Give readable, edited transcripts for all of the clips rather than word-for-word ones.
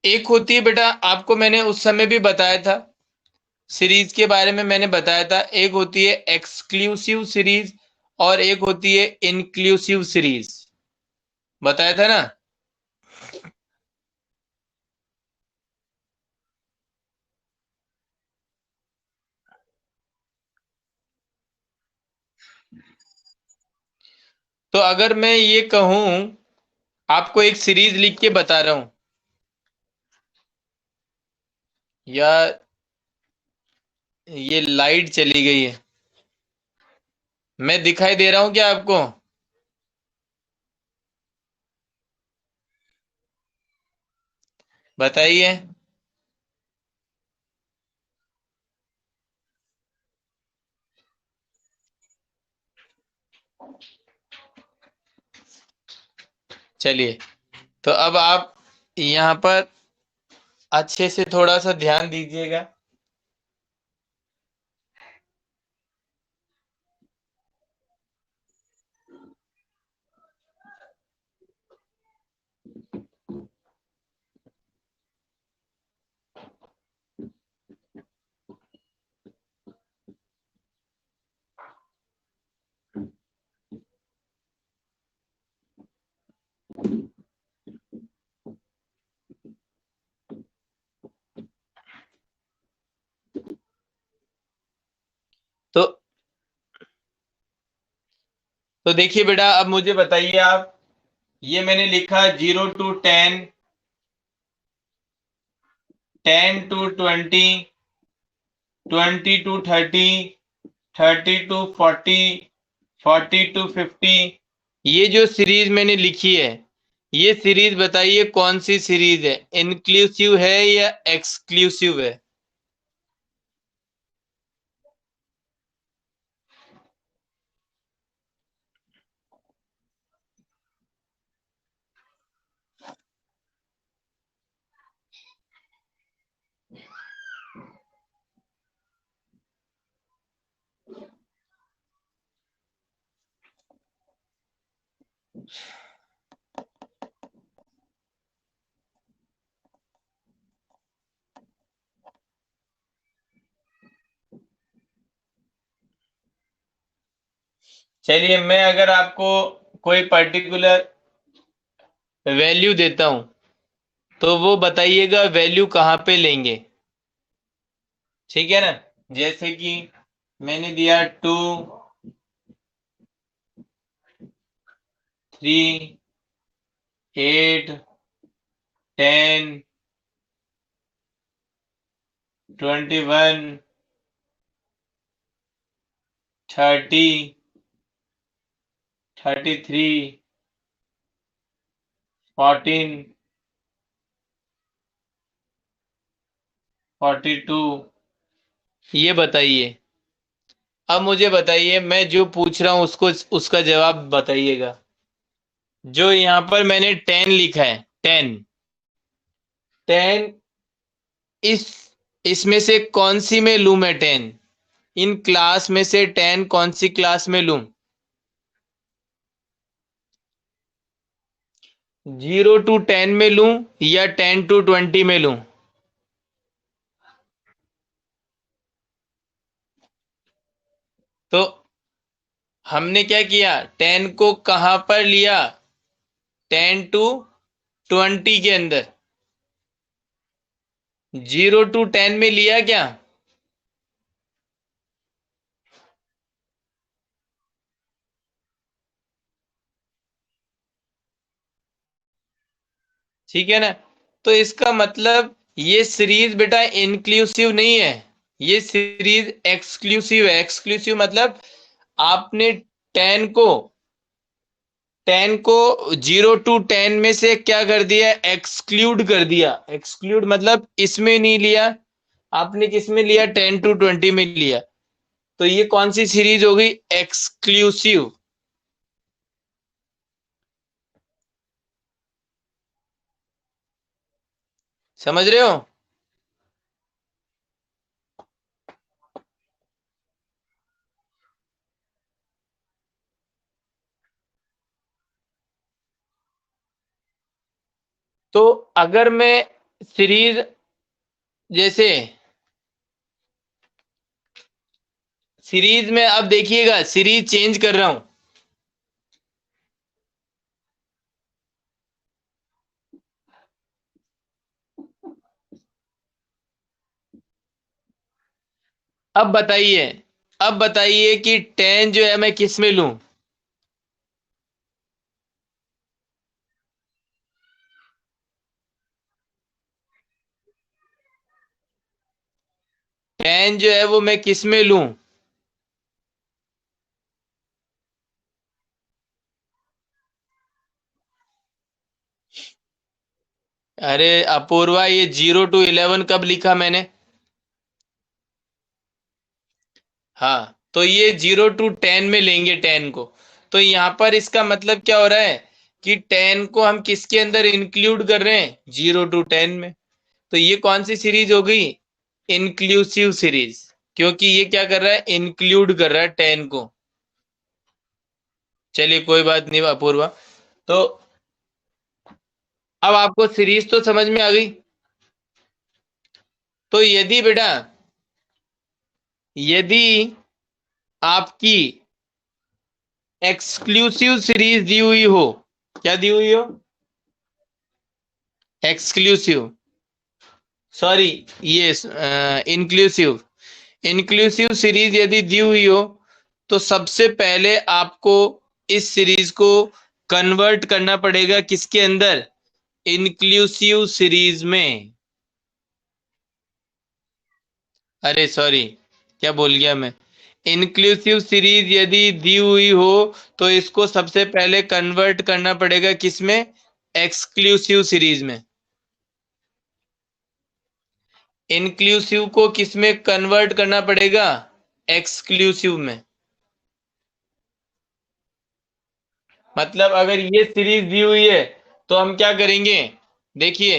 एक होती है बेटा, आपको मैंने उस समय भी बताया था, सीरीज के बारे में मैंने बताया था, एक होती है एक्सक्लूसिव सीरीज और एक होती है इंक्लूसिव सीरीज, बताया था ना। तो अगर मैं ये कहूं, आपको एक सीरीज लिख के बता रहा हूं, या ये लाइट चली गई है, मैं दिखाई दे रहा हूं क्या आपको? बताइए। चलिए, तो अब आप यहाँ पर अच्छे से थोड़ा सा ध्यान दीजिएगा। तो देखिए बेटा, अब मुझे बताइए आप, ये मैंने लिखा 0 to 10, 10 to 20, 20 to 30, 30 to 40, 40 to 50, ये जो सीरीज मैंने लिखी है, ये सीरीज बताइए कौन सी सीरीज है, इंक्लूसिव है या एक्सक्लूसिव है? चलिए, मैं अगर आपको कोई पर्टिकुलर वैल्यू देता हूं, तो वो बताइएगा वैल्यू कहाँ पे लेंगे, ठीक है ना। जैसे कि मैंने दिया 2, 3, 8, 10, 21, 30, 33, 14, 42, ये बताइए। अब मुझे बताइए, मैं जो पूछ रहा हूं उसको, उसका जवाब बताइएगा। जो यहाँ पर मैंने 10 लिखा है, 10, इस इसमें से कौन सी में लूं मैं 10? इन क्लास में से 10 कौन सी क्लास में लूं? 0 to 10 में लूं या 10 to 20 में लूं? तो हमने क्या किया, 10 को कहां पर लिया, 10 to 20 के अंदर, 0 to 10 में लिया क्या? ठीक है ना। तो इसका मतलब ये सीरीज बेटा इंक्लूसिव नहीं है, ये सीरीज एक्सक्लूसिव है। एक्सक्लूसिव मतलब आपने 10 को 0 to 10 में से क्या कर दिया, एक्सक्लूड कर दिया। एक्सक्लूड मतलब इसमें नहीं लिया, आपने किस में लिया, 10 to 20 में लिया। तो ये कौन सी सीरीज हो गई, एक्सक्लूसिव। समझ रहे हो? तो अगर मैं सीरीज जैसे सीरीज में अब देखिएगा, सीरीज चेंज कर रहा हूं। अब बताइए कि टेन जो है मैं किस में लूं। टेन जो है वो मैं किस में लूं। अरे अपूर्वा, ये 0 to 11 कब लिखा मैंने? हाँ, तो ये 0 to 10 में लेंगे टेन को। तो यहां पर इसका मतलब क्या हो रहा है कि टेन को हम किसके अंदर इंक्लूड कर रहे हैं? 0 to 10 में। तो ये कौन सी सीरीज हो गई? Inclusive series. क्योंकि ये क्या कर रहा है? इंक्लूड कर रहा है टेन को। चलिए कोई बात नहीं अपूर्वा। तो अब आपको सीरीज तो समझ में आ गई। तो यदि बेटा, यदि आपकी एक्सक्लूसिव सीरीज दी हुई हो, क्या दी हुई हो? एक्सक्लूसिव, सॉरी, ये इंक्लूसिव। इंक्लूसिव सीरीज यदि दी हुई हो तो सबसे पहले आपको इस सीरीज को कन्वर्ट करना पड़ेगा किसके अंदर? इंक्लूसिव सीरीज में। अरे सॉरी, क्या बोल गया मैं? इंक्लूसिव सीरीज यदि दी हुई हो तो इसको सबसे पहले कन्वर्ट करना पड़ेगा किसमें? एक्सक्लूसिव सीरीज में। इंक्लूसिव को किसमें कन्वर्ट करना पड़ेगा? एक्सक्लूसिव में। मतलब अगर ये सीरीज दी हुई है तो हम क्या करेंगे? देखिए,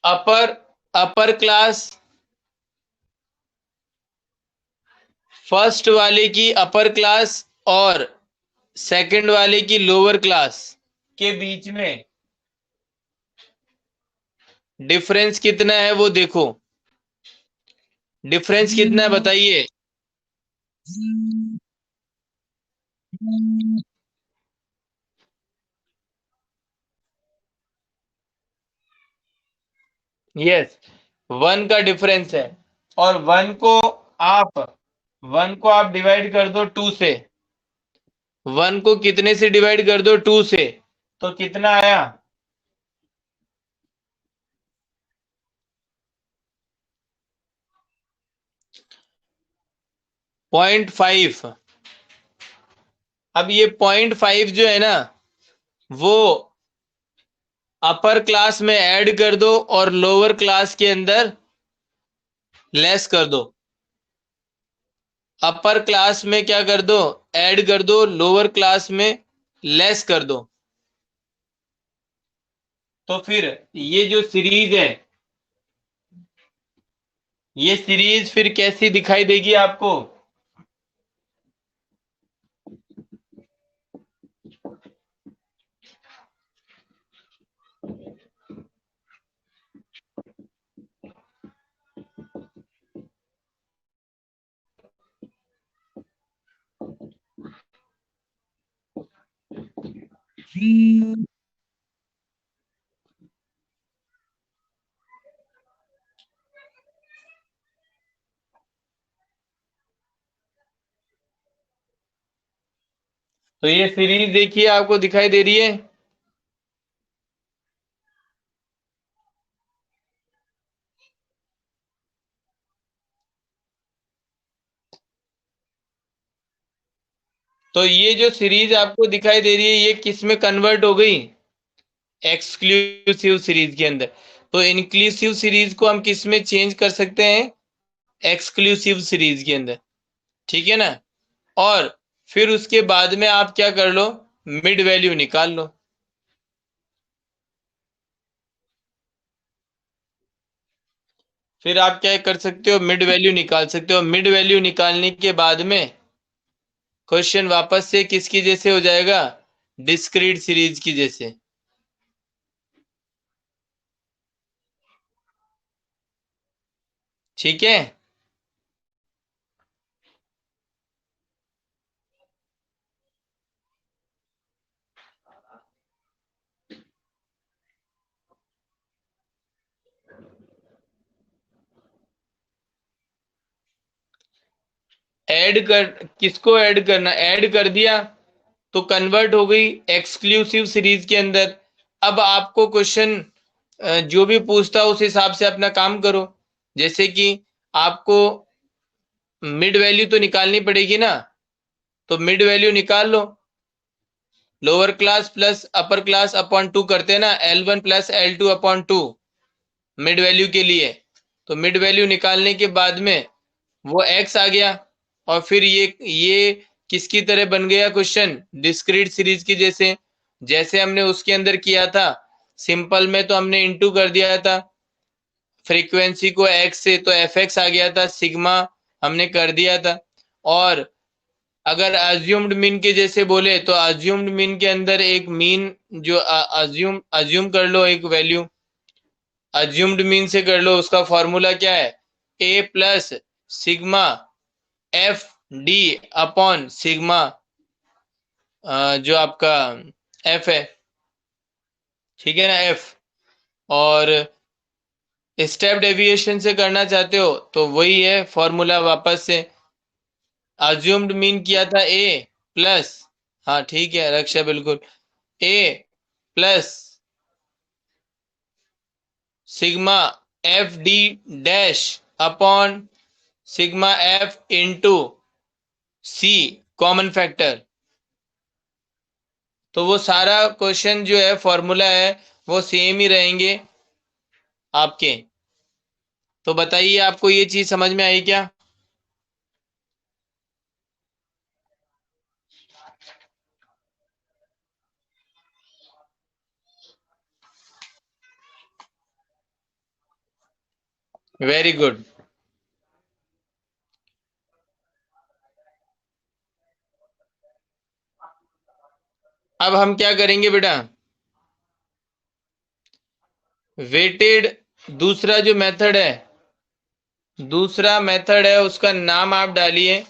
अपर अपर क्लास, फर्स्ट वाले की अपर क्लास और सेकंड वाले की लोअर क्लास के बीच में डिफरेंस कितना है वो देखो। डिफरेंस कितना है बताइए। यस, 1 का डिफरेंस है। और आप 1 को आप डिवाइड कर दो 2 से। 1 को कितने से डिवाइड कर दो? 2 से। तो कितना आया? 0.5। अब ये 0.5 जो है ना, वो अपर क्लास में ऐड कर दो और लोअर क्लास के अंदर लेस कर दो। अपर क्लास में क्या कर दो? ऐड कर दो, लोअर क्लास में लेस कर दो। तो फिर ये जो सीरीज है, ये सीरीज फिर कैसी दिखाई देगी आपको? तो ये सीरीज देखिए आपको दिखाई दे रही है। तो ये जो सीरीज आपको दिखाई दे रही है ये किस में कन्वर्ट हो गई? एक्सक्लूसिव सीरीज के अंदर। तो इंक्लूसिव सीरीज को हम किस में चेंज कर सकते हैं? एक्सक्लूसिव सीरीज के अंदर। ठीक है ना? और फिर उसके बाद में आप क्या कर लो? मिड वैल्यू निकाल लो। फिर आप क्या कर सकते हो? मिड वैल्यू निकाल सकते हो। मिड वैल्यू निकालने के बाद में क्वेश्चन वापस से किसकी जैसे हो जाएगा? डिस्क्रीट सीरीज की जैसे। ठीक है। ऐड कर, किसको ऐड करना, ऐड कर दिया तो कन्वर्ट हो गई एक्सक्लूसिव सीरीज के अंदर। अब आपको क्वेश्चन जो भी पूछता है उस हिसाब से अपना काम करो। जैसे कि आपको मिड वैल्यू तो निकालनी पड़ेगी ना, तो मिड वैल्यू निकाल लो। Lower class plus upper class upon two करते हैं ना, L1 plus L2 upon two mid value के लिए। तो मिड वैल्यू निकालने के बाद में वो x आ गया, और फिर ये किसकी तरह बन गया क्वेश्चन, डिस्क्रीट सीरीज की जैसे। जैसे हमने उसके अंदर किया था सिंपल में, तो हमने इनटू कर दिया था फ्रीक्वेंसी को x से, तो fx आ गया था, सिग्मा हमने कर दिया था। और अगर अज्यूम्ड मीन के जैसे बोले तो अज्यूम्ड मीन के अंदर एक मीन जो अज्यूम कर लो, एक वैल्यू अज्यूम्ड मीन से कर लो, उसका फॉर्मूला क्या है, a plus sigma F D upon sigma जो आपका एफ है, ठीक है ना, एफ। और स्टेप डेविएशन से करना चाहते हो तो वही है फॉर्मूला वापस से। अज्यूम्ड मीन किया था ए प्लस, हाँ ठीक है रक्षा, बिल्कुल, A plus sigma F D dash upon sigma F into C common factor. तो वो सारा क्वेश्चन जो है फॉर्मूला है वो सेम ही रहेंगे आपके। तो बताइए आपको ये चीज समझ में आई क्या? Very good. अब हम क्या करेंगे बेटा, वेटेड दूसरा जो मेथड है, दूसरा मेथड है उसका नाम आप डालिए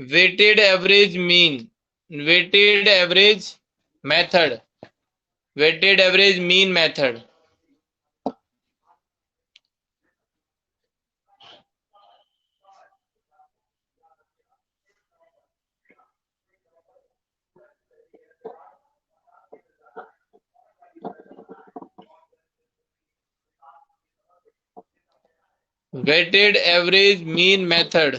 weighted average mean, weighted average method, weighted average mean method. Weighted average mean method.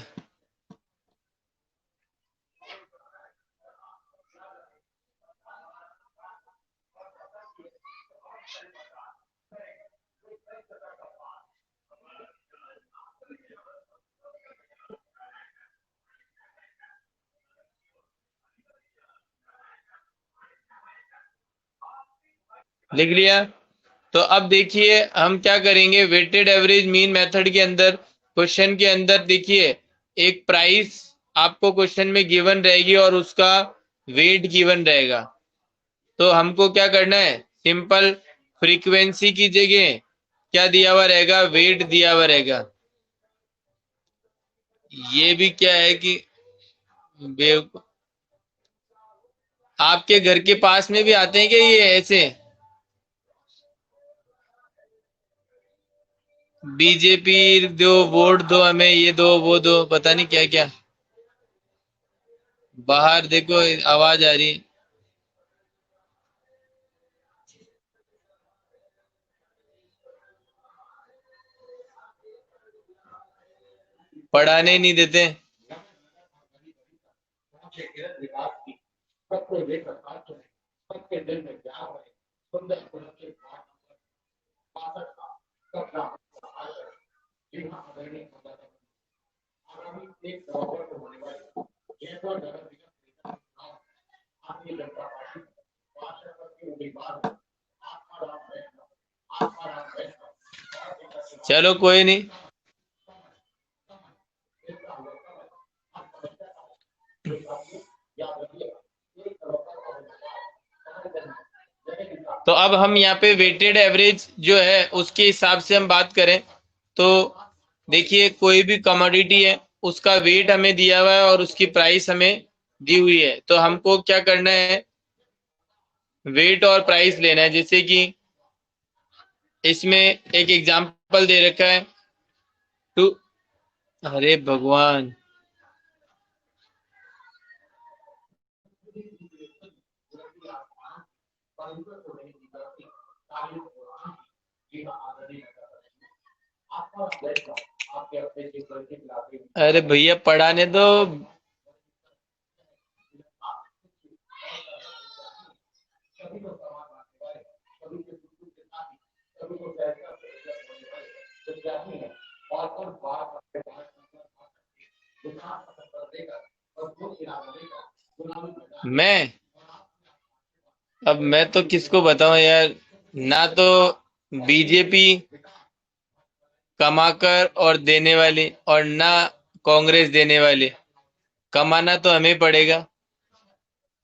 लिख लिया? तो अब देखिए हम क्या करेंगे, वेटेड एवरेज मीन मेथड के अंदर क्वेश्चन के अंदर देखिए एक प्राइस आपको क्वेश्चन में गिवन रहेगी और उसका वेट गिवन रहेगा। तो हमको क्या करना है, सिंपल फ्रीक्वेंसी की जगह क्या दिया हुआ रहेगा, वेट दिया हुआ रहेगा। ये भी क्या है कि आपके घर के पास में भी आते हैं क्या ये ऐसे, बीजेपी दो वोट दो हमें, ये दो वो दो, पता नहीं क्या क्या। बाहर देखो आवाज आ रही, पढ़ाने नहीं देते। चलो कोई नहीं। तो अब हम यहाँ पे वेटेड एवरेज जो है उसके हिसाब से हम बात करें तो देखिए कोई भी कमोडिटी है उसका वेट हमें दिया हुआ है और उसकी प्राइस हमें दी हुई है, तो हमको क्या करना है, वेट और प्राइस लेना है। जैसे कि इसमें एक एग्जांपल दे रखा है टू, अरे भगवान, अरे भैया पढ़ाने दो। मैं अब मैं तो किसको बताऊं यार, ना तो बीजेपी कमाकर और देने वाली और ना कांग्रेस देने वाली। कमाना तो हमें पड़ेगा,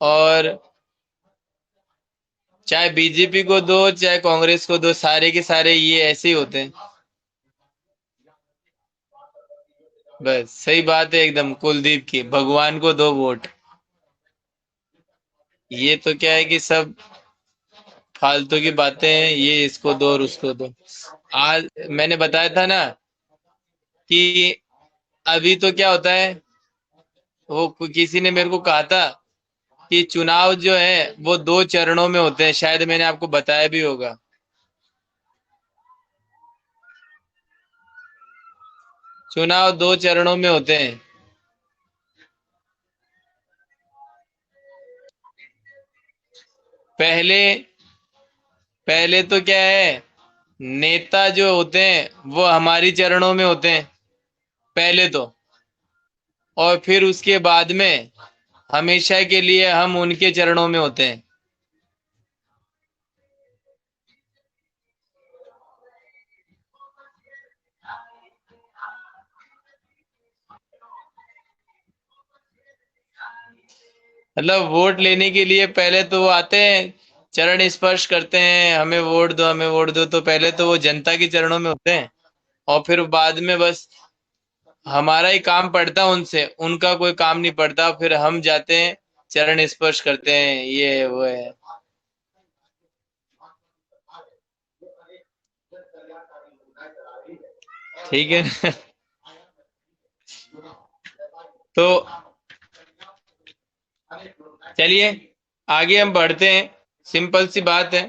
और चाहे बीजेपी को दो चाहे कांग्रेस को दो, सारे के सारे ये ऐसे ही होते हैं। बस सही बात है एकदम कुलदीप की, भगवान को दो वोट। ये तो क्या है कि सब फालतू की बातें हैं, ये इसको दो और उसको दो। आज मैंने बताया था ना कि अभी तो क्या होता है, वो किसी ने मेरे को कहा था कि चुनाव जो है वो 2 चरणों में होते हैं, शायद मैंने आपको बताया भी होगा। चुनाव 2 चरणों में होते हैं। पहले पहले तो क्या है, नेता जो होते हैं वो हमारी चरणों में होते हैं पहले तो, और फिर उसके बाद में हमेशा के लिए हम उनके चरणों में होते हैं। मतलब वोट लेने के लिए पहले तो वो आते हैं, चरण स्पर्श करते हैं, हमें वोट दो हमें वोट दो, तो पहले तो वो जनता के चरणों में होते हैं, और फिर बाद में बस हमारा ही काम पड़ता है उनसे, उनका कोई काम नहीं पड़ता, फिर हम जाते हैं चरण स्पर्श करते हैं, ये वो है। ठीक है ना? तो चलिए आगे हम बढ़ते हैं। सिंपल सी बात है,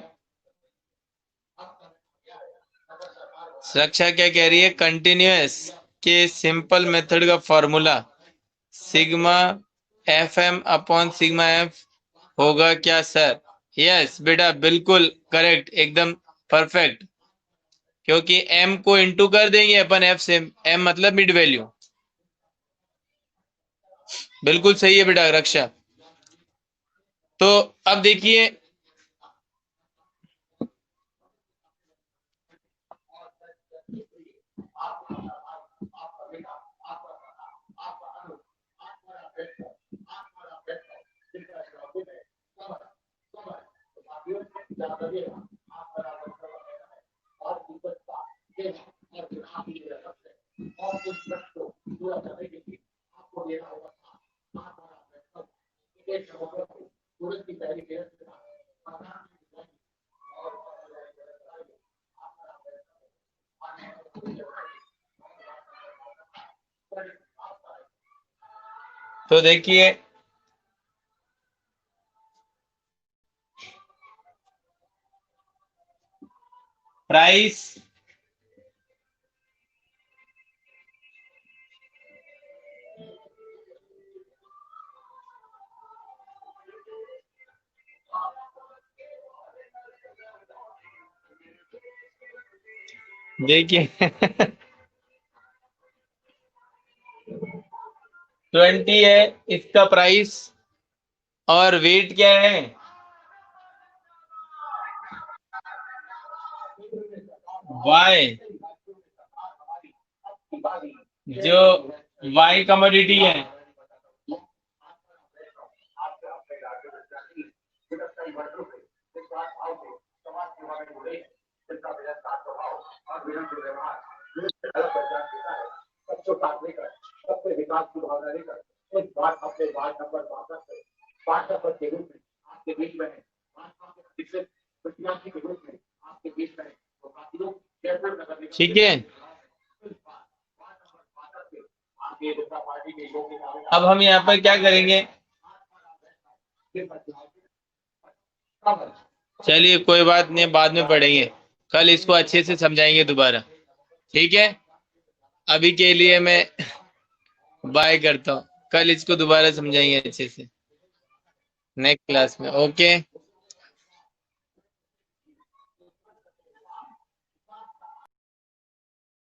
रक्षा क्या कह रही है, कंटिन्यूअस के सिंपल मेथड का formula sigma F M upon sigma F होगा क्या सर? यस बेटा, बिल्कुल करेक्ट, एकदम परफेक्ट। क्योंकि एम को इंटू कर देंगे अपन एफ से, एम मतलब मिड वैल्यू। बिल्कुल सही है बेटा रक्षा। तो अब देखिए, तो देखिए प्राइस, देखिए 20 है इसका प्राइस, और वेट क्या है, वाई, जो वाई कमोडिटी है। अलग पहचान देता है। सबको साथ लेकर, सबसे विकास की भावना लेकर इस बार अपने वार्ड नंबर 62 के रूप में आपके बीच में है। विकसित प्रत्याशी के रूप में आपके बीच में है। तो साथियों, जयपुर नगर निगम ठीक है। आपकी जनता पार्टी के योग्य अब हम यहाँ पर क्या करेंगे, चलिए कोई बात नहीं, बाद में पढ़ेंगे, कल इसको अच्छे से समझाएंगे दोबारा, ठीक है। अभी के लिए मैं बाय करता हूँ, कल इसको दोबारा समझाएंगे अच्छे से नेक्स्ट क्लास में, ओके।